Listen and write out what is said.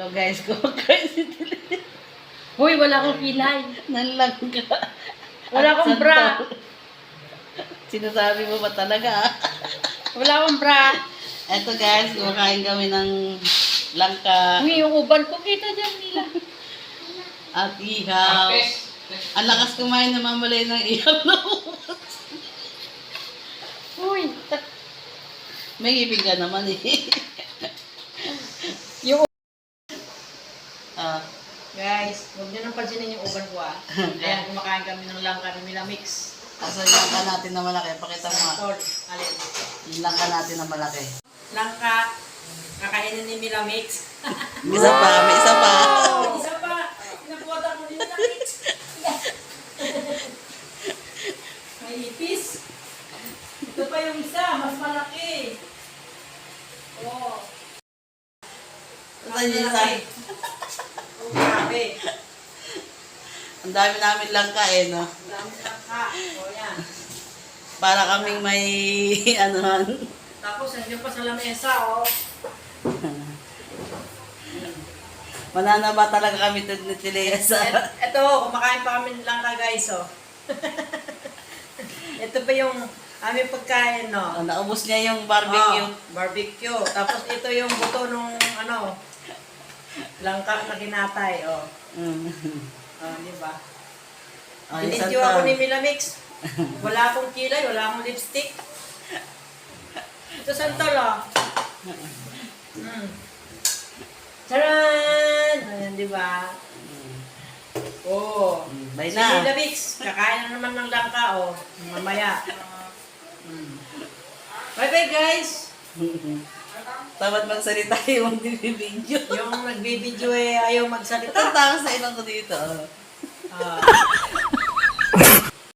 Hello guys, kumakain si Tilly. Hoy, wala akong kilay. Nalangga. Wala At akong bra. santol. Sinasabi mo ba talaga? Wala akong bra. Eto guys, kumakain kami ng langka Uy, yung uban ko kita dyan nila. at ihaw. Ang lakas kumain na mamalay ng ihaw na ubas. Uy, May ngipin ka naman eh. yung Ah, guys, huwag niyo nang pansinin yung uban ko ah. Ayan, kumakain kami ng langka ng Milamix. asan yung langka natin na malaki? Pakita mo nga. Santol. Alin? Yung langka natin na malaki. Langka. Kakainin ni Milamix. Isa pa, may isa pa. Oh, isa pa. Pinabuhat ako ni Milamix. May ipis. Ito pa yung isa, mas malaki. Oh. Saan yung isa? Oh, grabe. Ang dami namin langka eh, no? Dami langka. Oh, yan. Para kaming may, anuhan. Tapos, nandiyan pa sa lamesa, oh. Mananaba talaga kami ito ni Tilea sa... Ito, kumakain pa kami ng langka, guys, oh. Ito pa yung aming pagkain, no? Naubos niya yung barbecue. Oh, barbecue. Tapos ito yung buto nung ano, langka na ginatay, oh. Oh, di ba? Ay, Binidyo ako ni Milamix. Wala akong kilay, wala akong lipstick. Ito santol, oh. Charan! Ayan, di ba? Oh. Bay Si na. Milamix, kakain na naman ng langka, oh. Mamaya. Bye-bye, guys! Tamad magsalita yung magbibideo. Yung nagbibideo eh, ayaw magsalita. Tatakas na ilang ko dito. Ah.